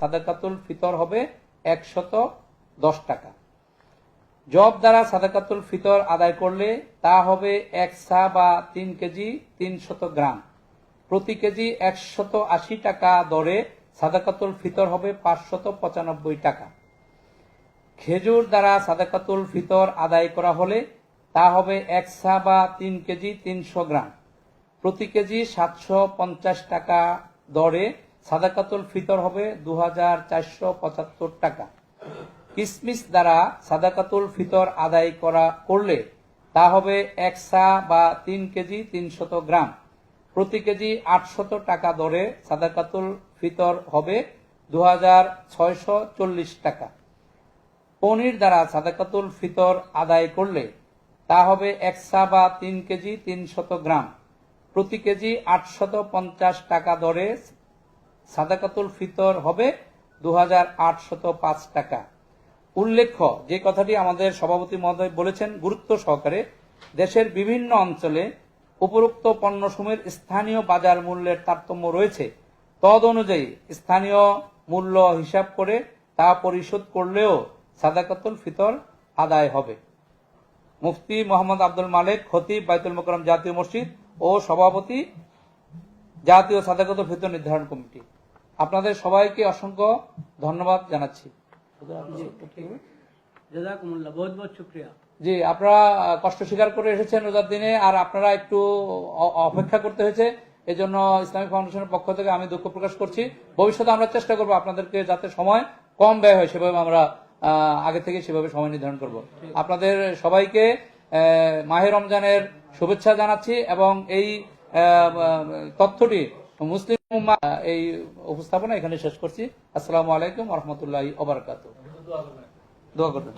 সাদাকাতুল ফিতর হবে 110 টাকা। জব দ্বারা সাদাকাতুল ফিতর আদায় করলে তা হবে 1 সা বা 3 কেজি 300 গ্রাম। প্রতি কেজি 180 টাকা দরে সাদাকাতুল ফিতর হবে 595 টাকা। খেজুর দ্বারা সাদাকাতুল ফিতর আদায় করা হলে তা হবে 1 সা বা 3 কেজি 300 গ্রাম। প্রতি কেজি 750 টাকা দরে সাদাকাতুল ফিতর হবে 2475 টাকা। কিসমিস দ্বারা সাদাকাতুল ফিতর আদায় করলে তা হবে 1 সা বা 3 কেজি 300 গ্রাম। প্রতি কেজি 800 টাকা দরে সাদাকাতুল ফিতর হবে 2640 টাকা। পনির দ্বারা সাদাকাতুল ফিতর আদায় করলে তা হবে 1 সা বা 3 কেজি 300 গ্রাম। প্রতি কেজি 850 টাকা দরে সাদাকাতুল ফিতর হবে 2805 টাকা। উল্লেখ্য, যে কথাটি আমাদের সভাপতি মহোদয় বলেছেন গুরুত্ব সহকারে, দেশের বিভিন্ন অঞ্চলে উপরোক্ত পণ্যসমূহের স্থানীয় বাজার মূল্যের তারতম্য রয়েছে। তদ অনুযায়ী স্থানীয় মূল্য হিসাব করে তা পরিশোধ করলেও সাদাকাতুল ফিতর আদায় হবে। মুফতি মোহাম্মদ আব্দুল মালেক, খতিব, বাইতুল মোকাররম জাতীয় মসজিদ ও সভাপতি, জাতীয় সাদাকাতুল ফিতর নির্ধারণ কমিটি। আপনাদের সবাইকে অসংখ্য ধন্যবাদ জানাচ্ছি। বহুত বহুত শুকরিয়া। জি, আপনারা কষ্ট স্বীকার করে এসেছেন রোজার দিনে, আর আপনারা একটু অপেক্ষা করতে হয়েছে, এই জন্য ইসলামিক ফাউন্ডেশনের পক্ষ থেকে আমি দুঃখ প্রকাশ করছি। ভবিষ্যতে আমরা চেষ্টা করবো আপনাদেরকে যাতে সময় কম ব্যয় হয় সেভাবে আমরা আগে থেকে সেভাবে সময় নির্ধারণ করব। আপনাদের সবাইকে মাহে রমজানের শুভেচ্ছা জানাচ্ছি এবং এই তথ্যটি মুসলিম উম্মাহ এই উপস্থাপনা এখানে শেষ করছি। আসসালামু আলাইকুম ওয়া রাহমাতুল্লাহি ওয়া বারাকাতুহু। দোয়া করবেন।